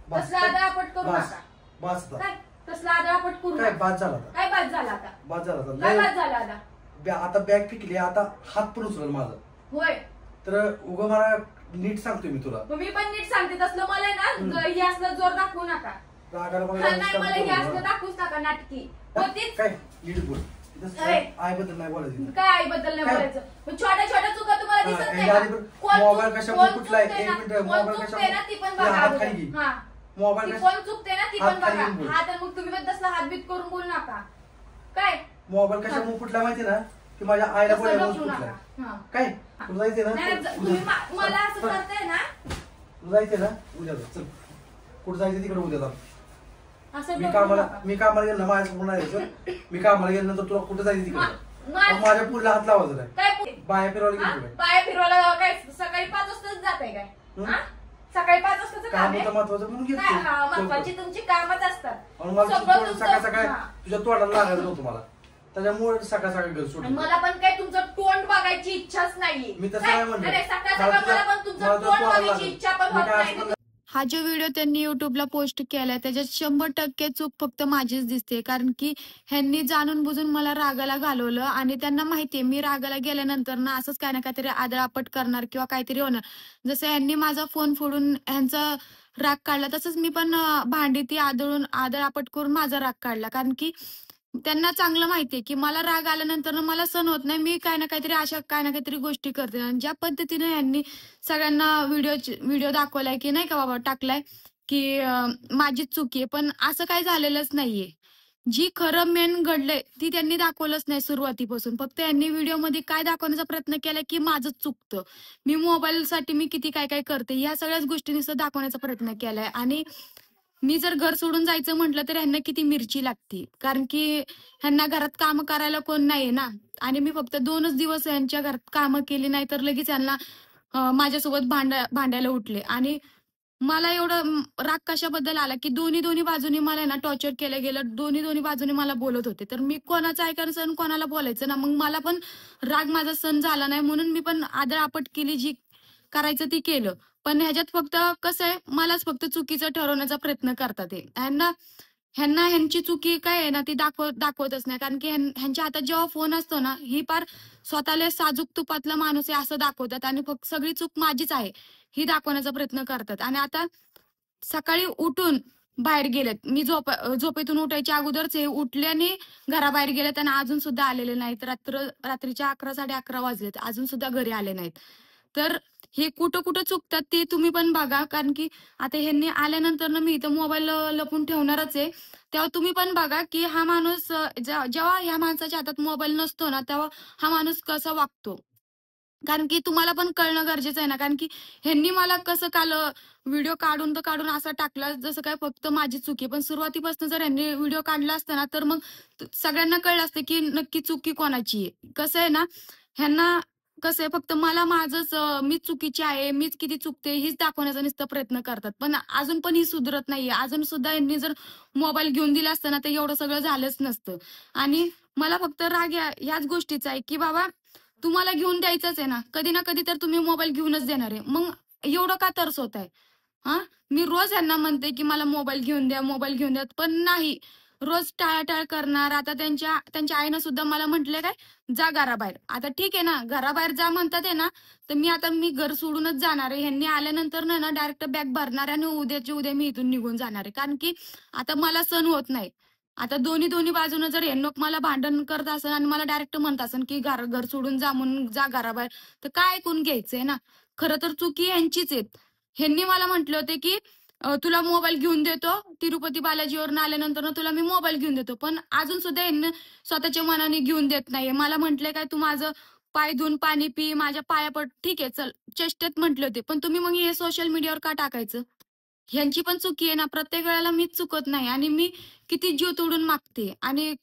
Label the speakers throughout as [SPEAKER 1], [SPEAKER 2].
[SPEAKER 1] तसला आदळापट करू नका.
[SPEAKER 2] बस
[SPEAKER 1] काय तसला आदळापट करू
[SPEAKER 2] काय?
[SPEAKER 1] नका.
[SPEAKER 2] बाद झाला
[SPEAKER 1] काय बाद झाला आता?
[SPEAKER 2] बाद झाला
[SPEAKER 1] काय बाद झाला आता?
[SPEAKER 2] आता बॅग पिकली, आता हात पण उचलल माझं.
[SPEAKER 1] होय
[SPEAKER 2] तर उगा मला नीट सांगतोय मी तुला.
[SPEAKER 1] मी पण नीट सांगते. तसलं मला ना हे असलं जोर दाखवू नका.
[SPEAKER 2] रागाला
[SPEAKER 1] नाही मला हे असलं दाखवूच नका नाटकी. होतीच
[SPEAKER 2] काय नीट बोल. आई बद्दल नाही बोलायचं.
[SPEAKER 1] काय आई बद्दल नाही बोलायचं? छोट्या छोट्या चुका तुम्हाला दिसत नाही का?
[SPEAKER 2] मोबाईल कशामुळे कुठला आहे? एक मिनिट. मोबाईल
[SPEAKER 1] चुकते ना ती पण बघा. हा मोबाईल कोण चुकते ना ती पण बघा. हा तर मग तुम्ही पण तसला हातबीत करून बोलू नका. काय
[SPEAKER 2] मोबाईल कशामुळे कुठला माहिती ना की माझ्या आईला बोलायला कुठला काय तुला जायचंय ना?
[SPEAKER 1] तुम्ही मला असं करताय ना?
[SPEAKER 2] तुला जायचंय ना? उद्या चल. कुठं जायचं तिकडे उद्या जा. मी कामाला गेलो ना माझ्या पूर्ण जायचं. मी कामाला गेल्यानंतर तुला कुठं जायचं तिकडे माझ्या पुढला हात लावायचं नाही. बाया फिरवायला गेलो
[SPEAKER 1] बाया फिरवायला काय सकाळी 5 वाजताच जात आहे काय? सकाळी 5 वाजताच
[SPEAKER 2] काम होतं महत्वाचं म्हणून घेतो.
[SPEAKER 1] महत्वाची तुमची कामच असतात.
[SPEAKER 2] सकाळ सकाळी तुझ्या तोंडाला लागायचं नव्हतं मला, त्याच्यामुळे सकाळ सकाळी घर सोडून.
[SPEAKER 1] मला पण काय तुमचं तोंड बघायची इच्छाच नाहीये.
[SPEAKER 2] मी तसं काय म्हणलं?
[SPEAKER 1] सकाळ सकाळ मला पण तुमचं तोंड बघायची इच्छा पण होत नाही.
[SPEAKER 3] हा जो व्हिडिओ त्यांनी युट्यूबला पोस्ट केलाय त्याच्यात 100% चूक फक्त माझीच दिसते. कारण की ह्यांनी जाणून बुजून मला रागाला घालवलं आणि त्यांना माहितीये मी रागाला गेल्यानंतर ना असंच काय ना काहीतरी आदळापट करणार किंवा काहीतरी होणार. जसं ह्यांनी माझा फोन फोडून ह्यांचा राग काढला तसंच मी पण भांडी ती आदळापट करून माझा राग काढला. कारण की त्यांना चांगलं माहितीये की मला राग आल्यानंतर मला सहन होत नाही. मी काय ना काहीतरी अशा काय ना काहीतरी गोष्टी करते. आणि ज्या पद्धतीने यांनी सगळ्यांना व्हिडिओ दाखवलाय की नाही का बाबा टाकलाय की माझीच चुकी आहे, पण असं काही झालेलंच नाहीये. जी खरं मेन घडलंय ती त्यांनी दाखवलंच नाही सुरुवातीपासून. फक्त यांनी व्हिडिओमध्ये काय दाखवण्याचा प्रयत्न केलाय की माझंच चुकतं, मी मोबाईलसाठी मी किती काय काय करते, ह्या सगळ्याच गोष्टी नुसतं दाखवण्याचा प्रयत्न केलाय. आणि मी जर घर सोडून जायचं म्हटलं तर ह्यांना किती मिरची लागते. कारण की ह्यांना घरात काम करायला कोण नाहीये ना. आणि मी फक्त 2च दिवस यांच्या घरात कामं केली नाही तर लगेच यांना माझ्यासोबत भांडायला उठले. आणि मला एवढं राग कशाबद्दल आला की दोन्ही बाजूनी मला ना टॉर्चर केलं गेलं. दोन्ही बाजूनी मला बोलत होते. तर मी कोणाचं ऐकायचं आणि कोणाला बोलायचं ना. मग मला पण राग माझा सहन झाला नाही म्हणून मी पण आदळआपट केली. जी करायचं ती केलं. पण ह्याच्यात फक्त कसं आहे मलाच फक्त चुकीचं ठरवण्याचा प्रयत्न करतात. ह्यांना ह्यांची चुकी काय आहे ना ती दाखवतच नाही. कारण की ह्यांच्या हातात जेव्हा फोन असतो ना ही पार स्वतःला साजूक तुपातला माणूस आहे असं दाखवतात. आणि फक्त सगळी चूक माझीच आहे ही दाखवण्याचा प्रयत्न करतात. आणि आता सकाळी उठून बाहेर गेलेत. मी झोपेतून उठायच्या अगोदरच हे उठल्याने घराबाहेर गेलेत आणि अजून सुद्धा आलेले नाहीत. रात्रीच्या 11 11:30 वाजलेत अजून सुद्धा घरी आले नाहीत. तर हे कुठं कुठं चुकतात ते तुम्ही पण बघा. कारण की आता ह्यांनी आल्यानंतर ना मी इथं मोबाईल लपून ठेवणारच आहे. तेव्हा तुम्ही पण बघा की हा माणूस जेव्हा ह्या माणसाच्या हातात मोबाईल नसतो ना तेव्हा हा माणूस कसा वागतो. कारण की तुम्हाला पण कळणं गरजेचं आहे ना. कारण की ह्यांनी मला कसं काल व्हिडिओ काढून असा टाकला जसं काय फक्त माझी चुकी. पण सुरुवातीपासून जर ह्यांनी व्हिडिओ काढला असता ना तर मग सगळ्यांना कळलं असतं की नक्की चुकी कोणाची आहे. कसं आहे ना ह्यांना कसं आहे फक्त मला माझंच मीच चुकीची आहे, मीच किती चुकते हीच दाखवण्याचा नुसता प्रयत्न करतात. पण अजून पण ही सुधरत नाहीये. अजून सुद्धा यांनी जर मोबाईल घेऊन दिला असता ना तर एवढं सगळं झालंच नसतं. आणि मला फक्त राग ह्याच गोष्टीचा आहे की बाबा तुम्हाला घेऊन द्यायचंच आहे ना ना कधी तर तुम्ही मोबाईल घेऊनच देणार आहे. मग एवढं का तरस होत आहे? मी रोज यांना म्हणते की मला मोबाईल घेऊन द्या पण नाही. रोज टाळाटाळ करणार. आता त्यांच्या आईनं सुद्धा मला म्हटलंय काय जा घराबाहेर. आता ठीक आहे ना घराबाहेर जा म्हणतात आहे ना तर मी घर सोडूनच जाणार आहे. ह्यांनी आल्यानंतर ना डायरेक्ट बॅग भरणार आणि उद्याच्या उद्या मी इथून निघून जाणार आहे. कारण की आता मला सहन होत नाही. आता दोन्ही बाजूने जर यांना मला भांडण करत असेल आणि मला डायरेक्ट म्हणत असेल की घर सोडून जा म्हणून जा घराबाहेर तर काय ऐकून घ्यायचंय ना. खरं तर चुकी यांचीच आहेत. ह्यांनी मला म्हटले होते की तुला मोबाईल घेऊन देतो, तिरुपती बालाजीवरून आल्यानंतर तुला मी मोबाईल घेऊन देतो. पण अजून सुद्धा यांनी स्वतःच्या मनाने घेऊन देत नाहीये. मला म्हटले काय तू माझं पाय धुवून पाणी पी, माझ्या पाया पड. ठीक आहे चल चेष्टेत म्हटले होते. पण तुम्ही मग हे सोशल मीडियावर का टाकायचं? ह्यांची पण चुकी आहे ना. प्रत्येक वेळेला मीच चुकत नाही आणि मी किती जीव तोडून मागते आणि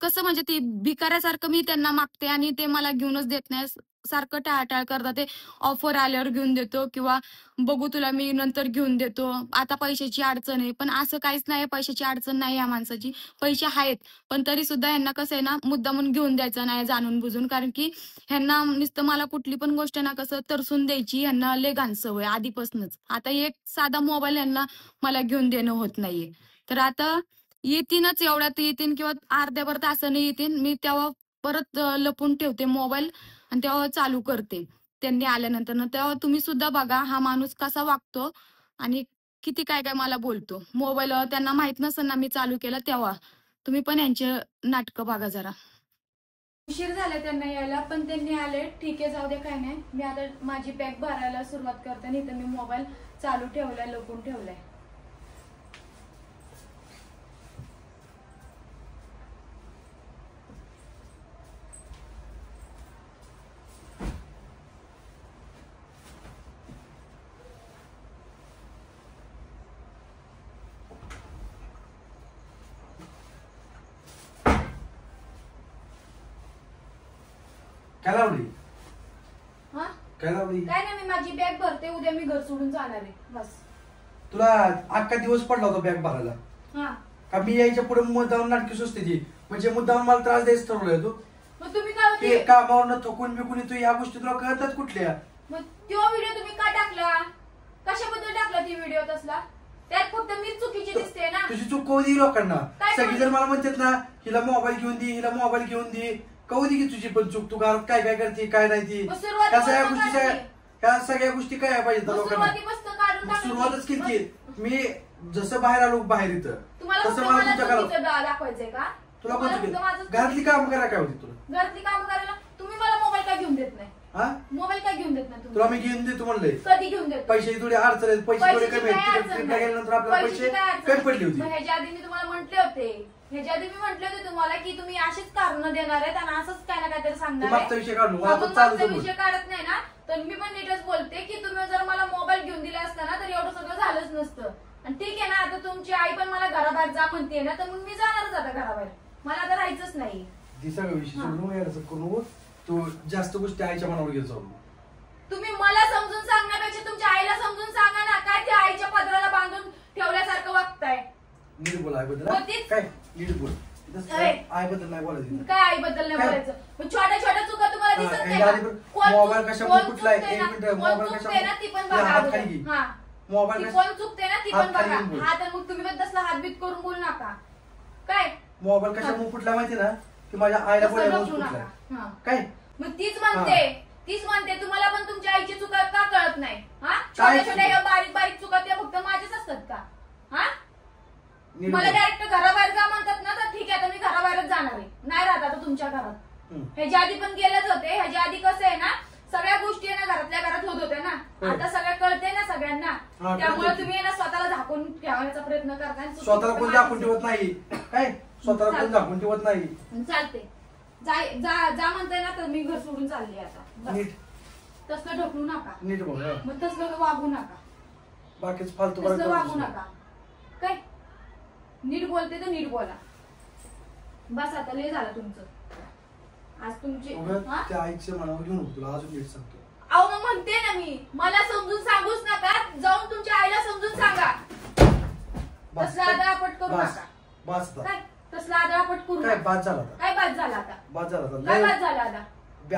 [SPEAKER 3] कसं म्हणजे ती भिकाऱ्यासारखं मी त्यांना मागते आणि ते मला घेऊनच देत नाही. सारखं टाळाटाळ करतात. ते ऑफर आल्यावर घेऊन देतो किंवा बघू तुला मी नंतर घेऊन देतो, आता पैशाची अडचण आहे. पण असं काहीच नाही, पैशाची अडचण नाही या माणसाची. पैसे आहेत पण तरी सुद्धा ह्यांना कसं आहे ना, मुद्दामून घेऊन द्यायचं नाही जाणून बुजून. कारण की ह्यांना नुसतं मला कुठली पण गोष्ट ना कसं तरसून द्यायची ह्यांना लय घाण सवय आधीपासूनच. आता एक साधा मोबाईल ह्यांना मला घेऊन देणं होत नाहीये. तर आता येतीनच, एवढ्यात येतील किंवा अर्ध्याभर तासाने येतील. मी तेव्हा परत लपून ठेवते मोबाईल आणि तेव्हा चालू करते त्यांनी आल्यानंतर. तेव्हा तुम्ही सुद्धा बघा हा माणूस कसा वागतो आणि किती काय काय मला बोलतो. मोबाईल त्यांना माहित नसेल ना मी चालू केलं तेव्हा. तुम्ही पण यांचे नाटकं बघा जरा. उशीर झाला त्यांना यायला पण त्यांनी आले. ठीक आहे, जाऊ दे, काय नाही. मी आता माझी बॅग भरायला सुरुवात करते. नाही तर मी मोबाईल चालू ठेवलाय, लपून ठेवलाय.
[SPEAKER 2] काय लावली?
[SPEAKER 1] हा
[SPEAKER 2] काय लावली?
[SPEAKER 1] काय नाही, मी माझी बॅग भरते. उद्या मी घर सोडून जाणार आहे बस.
[SPEAKER 2] तुला अख्खा दिवस पडला होता बॅग भरायला.
[SPEAKER 1] हा
[SPEAKER 2] का मी यायच्या पुढे मुद्दाम नाटकी सुचते ती, म्हणजे मुद्दाम मला त्रास द्यायचं ठरवलंय तू?
[SPEAKER 1] मग तुम्ही काय
[SPEAKER 2] ते कामावरनं थकून बिकून तू या गोष्टी तुला कळतात कुठल्या?
[SPEAKER 1] मग तो व्हिडिओ तुम्ही का टाकला? कशाबद्दल टाकला ती व्हिडिओ तसला? त्यात फक्त मीच चुकीची दिसते ना.
[SPEAKER 2] तुझी चूक कऊ दे लोकांना.
[SPEAKER 1] काय
[SPEAKER 2] सगळी जर मला म्हणतात ना हिला मोबाईल घेऊन दे, हिला मोबाईल घेऊन दे, कऊ दे की तुझी पण चूक. तू घरात काय काय करते काय नाही ती, ह्या सगळ्या गोष्टी काय पाहिजेत लोकांना. सुरुवातच केली. मी जसं बाहेर आलो बाहेर इथं तसं मला तुमच्या घरात
[SPEAKER 1] दाखवायचंय का?
[SPEAKER 2] तुला कोणतं घरातली काम करायला काय होती तुला?
[SPEAKER 1] घरातली काम करायला तुम्ही मला मोबाईल काय घेऊन देत नाही? मोबाईल काय घेऊन देत नाही?
[SPEAKER 2] तुला मी घेऊन देतो म्हणलंय.
[SPEAKER 1] कधी घेऊन देतो?
[SPEAKER 2] पैसे थोडी अडचण आहेत, पैसे थोडे कमी आहेत. ट्रिपला गेल्यानंतर आपल्याला पैसे कमी पडली होती.
[SPEAKER 1] ह्याच्या आधी मी तुम्हाला म्हटले होते, ह्याच्या आधी मी म्हटले होते तुम्हाला की तुम्ही अशीच कारण देणार आहेत आणि असंच काय ना काहीतरी सांगणार.
[SPEAKER 2] मागचा विषय काढू,
[SPEAKER 1] विषय काढत नाही ना, तर मी पण नीटच बोलते की तुम्ही जर मला मोबाईल घेऊन दिला असता ना तर एवढं सगळं झालंच नसतं. आणि ठीक आहे ना, आता तुमची आई पण मला घराबाहेर जा म्हणते ना, तर मग मी जाणारच आता घराबाहेर. मला आता राहायचंच नाही.
[SPEAKER 2] सगळं विषय सोडून तू जास्त गोष्टी आईच्या मनावर घेत जाऊ.
[SPEAKER 1] तुम्ही मला समजून सांगण्यापेक्षा तुमच्या आईला समजून सांगा ना. काय ते आईच्या पदराला बांधून ठेवल्यासारखं वागताय.
[SPEAKER 2] नीट बोल आईबद्दल. काय नीट बोल. आईबद्दल नाही बोलायचं.
[SPEAKER 1] काय आईबद्दल नाही बोलायचं? छोट्या छोट्या चुका तुम्हाला दिसत नाही.
[SPEAKER 2] मोबाईल कशा कुठला एक मिनिट मोबाईल कशा
[SPEAKER 1] ती पण बघा.
[SPEAKER 2] मोबाईल
[SPEAKER 1] कोण चुकते ना ती पण बघा. हा तर मग तुम्ही बद्दल हातबीत करून बोलू नका. काय
[SPEAKER 2] मोबाईल कशा मुख फुटला माहिती ना की माझ्या आईला बोलायला काय.
[SPEAKER 1] मग तीच म्हणते तुम्हाला पण तुमच्या आईची चुका का कळत नाही? हा छोट्या छोट्या बारीक बारीक चुका त्या फक्त माझ्याच असतात का? हा मला डायरेक्ट घराबाहेर जा म्हणतात ना, तर ठीक आहे आता मी घराबाहेरच जाणार आहे. नाही राहत आता तुमच्या घरात. ह्याच्या आधी पण गेलेच होते. ह्याच्या आधी कसं आहे ना, सगळ्या गोष्टी आहे ना घरातल्या घरात होत होत्या ना. आता सगळ्या कळते ना सगळ्यांना. त्यामुळे तुम्ही ना स्वतःला झाकून ठेवण्याचा प्रयत्न करताय.
[SPEAKER 2] स्वतःला कोण झाकून ठेवत नाही. काय स्वतःला कोण झाकून ठेवत नाही.
[SPEAKER 1] चालते जा म्हणताय ना, तर मी घर सोडून चालले आता. तसलं ढकलू नका.
[SPEAKER 2] नीट बोल.
[SPEAKER 1] मग तसलं वागू नका.
[SPEAKER 2] बाकीच फालतू
[SPEAKER 1] तसलं वागू नका. काय नीट बोलते तर नीट बोला. बस आता लय झालं तुमचं. आज तुमची
[SPEAKER 2] त्या आईच्या मनावर घेऊन तुला अजून नीट सांगतो.
[SPEAKER 1] अहो मग म्हणते ना मी, मला समजून सांगूच नका. जाऊन तुमच्या आईला समजून सांगा. तसला आदळापट करू नका.
[SPEAKER 2] बस
[SPEAKER 1] काय तसला आदळापट करू नका.
[SPEAKER 2] काय बाद झाला आता?
[SPEAKER 1] काय बाद झाला आता?
[SPEAKER 2] बाद झाला आता.
[SPEAKER 1] काय बाद झाला आता?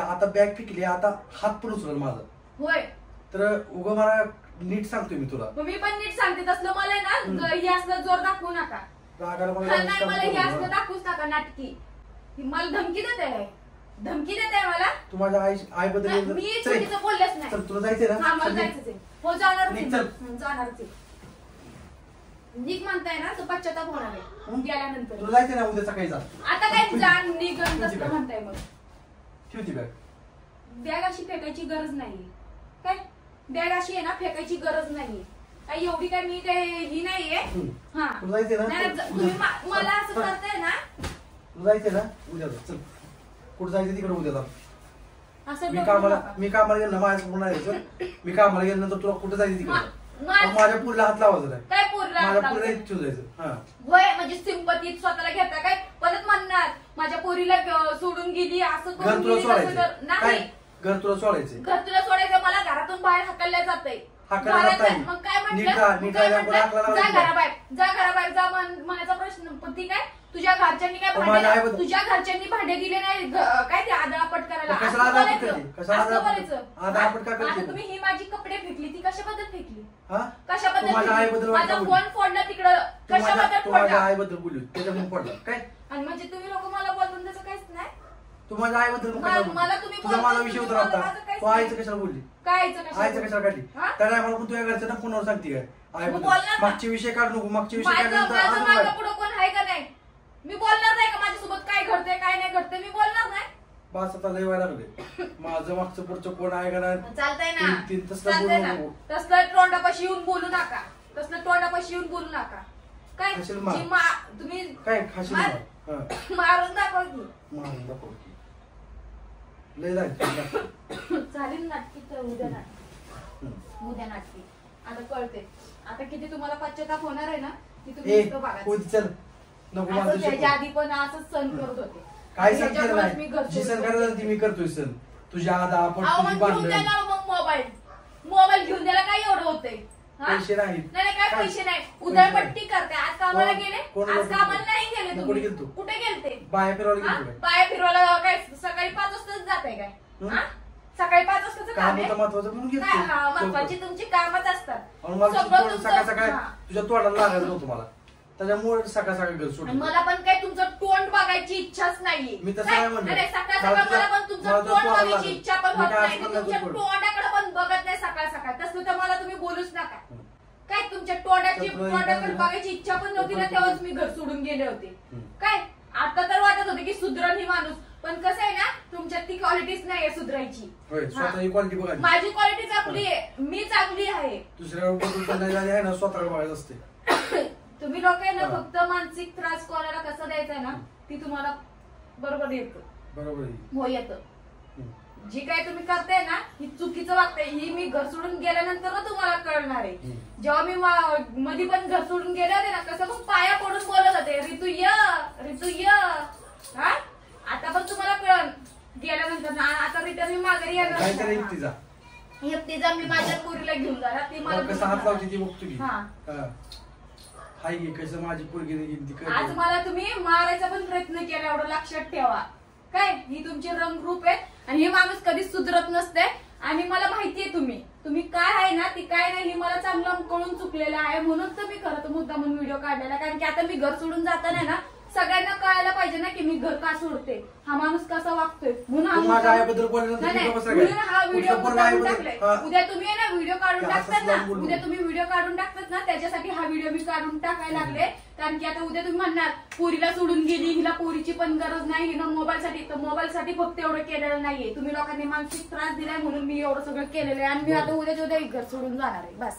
[SPEAKER 2] आता बॅग पिकली, आता हात पण उचलल माझा.
[SPEAKER 1] होय
[SPEAKER 2] तर उगं मला नीट सांगतोय मी तुला.
[SPEAKER 1] मी पण नीट सांगते. तसलं मला ना हे असलं जोर दाखवू नका.
[SPEAKER 2] रागाला
[SPEAKER 1] नाही मला हे असलं दाखवूच नका. नाटकी मला धमकी देते. धमकी देते मला.
[SPEAKER 2] तू माझ्या आईबद्दल
[SPEAKER 1] मी चुकीचं बोललेच नाही.
[SPEAKER 2] तुला जायचंय ना?
[SPEAKER 1] मला जायचंच आहे. हो जाणारच. निघ म्हणताय ना, तर पश्चाताप होणार आहे गेल्यानंतर.
[SPEAKER 2] तुला जायचंय ना उद्या सकाळी जा.
[SPEAKER 1] आता काय जा निघन तसं म्हणताय. मग
[SPEAKER 2] ठेवती बॅग.
[SPEAKER 1] बॅग अशी फेकायची गरज नाही. काय बॅग अशी आहे ना फेकायची गरज नाही. काही एवढी काय मी काय ही नाहीये. हा तुम्ही मला असं करताय ना.
[SPEAKER 2] जायचंय ना उद्या जा. चल कुठं जायचं तिकडे उद्या जा.
[SPEAKER 1] असं
[SPEAKER 2] मी कामाला गेलो ना माझ्या मी कामाला गेल्यानंतर तुला कुठं जायचं तिकडे. माझ्या पुरीला हात लावायचं नाही.
[SPEAKER 1] काय पुरीला
[SPEAKER 2] माझ्या पुरीला इच्छू जायचं.
[SPEAKER 1] होय म्हणजे सिंपती स्वतःला घेता काय. परत म्हणणार माझ्या पोरीला सोडून गेली असं करून.
[SPEAKER 2] घर तुला सोडायचंय.
[SPEAKER 1] घर तुला सोडायचं, मला घरातून बाहेर हाकलल्या जातंय.
[SPEAKER 2] हाकलल्या जात नाही.
[SPEAKER 1] मग काय
[SPEAKER 2] नीट राहा, नीट राहा, कोणी हाकला
[SPEAKER 1] म्हटलं, जा घराबाहेर, जा घराबाहेर जा म्हणायचा प्रश्न. पण ती काय तुझ्या घरच्यांनी काय भांडे, तुझ्या घरच्यांनी भांडे दिले नाही काय ते आदळापट करायला,
[SPEAKER 2] कशाला आदळापट करते, कशाला आदळापट का करते.
[SPEAKER 1] आता तुम्ही ही माझी कपडे फेकली, ती कशाबद्दल फेकली,
[SPEAKER 2] कशाबद्दल? माझ्या आईबद्दल
[SPEAKER 1] माझा फोन फोडला तिकडं, कशाबद्दल फोडला?
[SPEAKER 2] माझ्या आईबद्दल बोलू त्याच्यामुळे फोडला काय?
[SPEAKER 1] आणि म्हणजे तुम्ही लोक मला बोलून त्याचं काहीच नाही.
[SPEAKER 2] तू माझ्या आईबद्दल
[SPEAKER 1] मला तुम्ही
[SPEAKER 2] तुझा माझा विषय होता आता. तू आईचं कशाला बोलली, आईचं कशाला काढली? त्या टायमाला पण तुझ्या घरच्यांना फोनवर सांगते काय आईबद्दल? मागचे विषय काढ नको, मागचे विषय
[SPEAKER 1] माझं पुढं कोण आहे का नाही? मी बोलणार नाही का माझ्यासोबत काय घडतंय काय नाही घडतंय, मी बोलणार नाही.
[SPEAKER 2] बस आता लय व्हायला लागले. माझं मागचं पुढचं कोण आहे का नाही?
[SPEAKER 1] चालतंय ना,
[SPEAKER 2] चालतंय ना.
[SPEAKER 1] तसलं तोंडापाशी येऊन बोलू नका, तसलं तोंडापाशी येऊन बोलू नका. काय तुम्ही
[SPEAKER 2] काय खाशील
[SPEAKER 1] मारून दाखवा की,
[SPEAKER 2] मारून दाखव की लय जायचं.
[SPEAKER 1] चालेल नाटकी तर उद्या नाटकी, उद्या नाटकी. आता कळते आता किती तुम्हाला पश्चाताप होणार आहे ना की तुम्ही
[SPEAKER 2] चल नको.
[SPEAKER 1] त्याच्या आधी पण असंच सण करत होते.
[SPEAKER 2] काय सण केलं नाही, जी सण करायला ती मी करतोय सण. तुझ्या आता आपण
[SPEAKER 1] घेऊन द्यायला मग मोबाईल घेऊन द्यायला काय एवढं होतंय?
[SPEAKER 2] पैसे नाहीत.
[SPEAKER 1] नाही काय पैसे नाही, उधळपट्टी करते. आज कामाला गेले, आज कामाला नाही गेले तुम्ही. कुठे गेलते?
[SPEAKER 2] बाया फिरवायला गेलो.
[SPEAKER 1] बाया फिरवायला काय सकाळी 5 वाजताच जाते काय? सकाळी 5 वाजताच काम आहे.
[SPEAKER 2] महत्वाचं म्हणून घेतो.
[SPEAKER 1] महत्वाची तुमची कामच असतात.
[SPEAKER 2] सकाळ सकाळ तुझ्या तोंडाला लागायचं नव्हतं मला, त्याच्यामुळे सकाळ सकाळ घर सोडून.
[SPEAKER 1] मला पण काय तुमचं तोंड बघायची इच्छाच नाहीये.
[SPEAKER 2] मी तसं काय म्हणलं,
[SPEAKER 1] सकाळ सकाळ मला पण तुमचं तोंड बघायची इच्छा पण होत नाही. तुमच्या तोंडाकडे पण बघत नाही सकाळ सकाळ. तसं तर मला तुम्ही बोलूच नका. काय तुमच्या तोंडाकडे बघायची इच्छा पण नव्हती ना, तेव्हाच मी घर सोडून गेले होते. काय आता तर वाटत होते की सुधरण ही माणूस, पण कसं आहे ना तुमच्यात ती क्वालिटीच नाहीये सुधरायची. माझी क्वालिटी चांगली आहे, मी चांगली आहे.
[SPEAKER 2] दुसऱ्या स्वतः बघायचं असते.
[SPEAKER 1] तुम्ही लोक आहे ना फक्त मानसिक त्रास कोणाला कसा द्यायचा आहे ना ती तुम्हाला बरोबर येतं.
[SPEAKER 2] बरोबर
[SPEAKER 1] हो येतं. जी काय तुम्ही करताय ना ही चुकीचं वागताय, ही मी घर सोडून गेल्यानंतर ना तुम्हाला कळणार आहे. जेव्हा मी मध्ये पण घर सोडून गेले होते ना कसं मग पाया पडून बोलत होते, ऋतू य हा. आता पण तुम्हाला कळण गेल्यानंतर ना. आता रिटर्न मी माघारी येणार. एकटीचा मी माझ्या पोरीला घेऊन जाणार. ती मला
[SPEAKER 2] कसं हात लावते ती बघतो की हाय कसं माझी पोरगी.
[SPEAKER 1] आज मला तुम्ही मारायचा पण प्रयत्न केला, एवढं लक्षात ठेवा. काय ही तुमची रंगरूप आहे आणि हे माणूस कधीच सुधरत नसते. आणि मला माहितीये तुम्ही काय आहे ना ती काय नाही हे मला चांगलं कळून चुकलेलं आहे. म्हणून तर मी खरं तर मुद्दा म्हणून व्हिडिओ काढलेला. कारण की आता मी घर सोडून जाताना ना सगळ्यांना कळायला पाहिजे ना की मी घर का सोडते, हा माणूस कसा वागतोय. म्हणून हा व्हिडिओ काढून टाकलाय. उद्या तुम्ही ना व्हिडिओ काढून टाकतात ना, उद्या तुम्ही व्हिडिओ काढून टाकतात ना त्याच्यासाठी हा व्हिडिओ मी काढून टाकायला लागले. कारण की आता उद्या तुम्ही म्हणणार पोरीला सोडून गेली, हिला पोरीची पण गरज नाही, हिनं मोबाईलसाठी. तर मोबाईलसाठी फक्त एवढं केलेलं नाहीये. तुम्ही लोकांनी मानसिक त्रास दिलाय म्हणून मी एवढं सगळं केलेलं आहे. आणि मी आता उद्या घर सोडून जाणार आहे बस.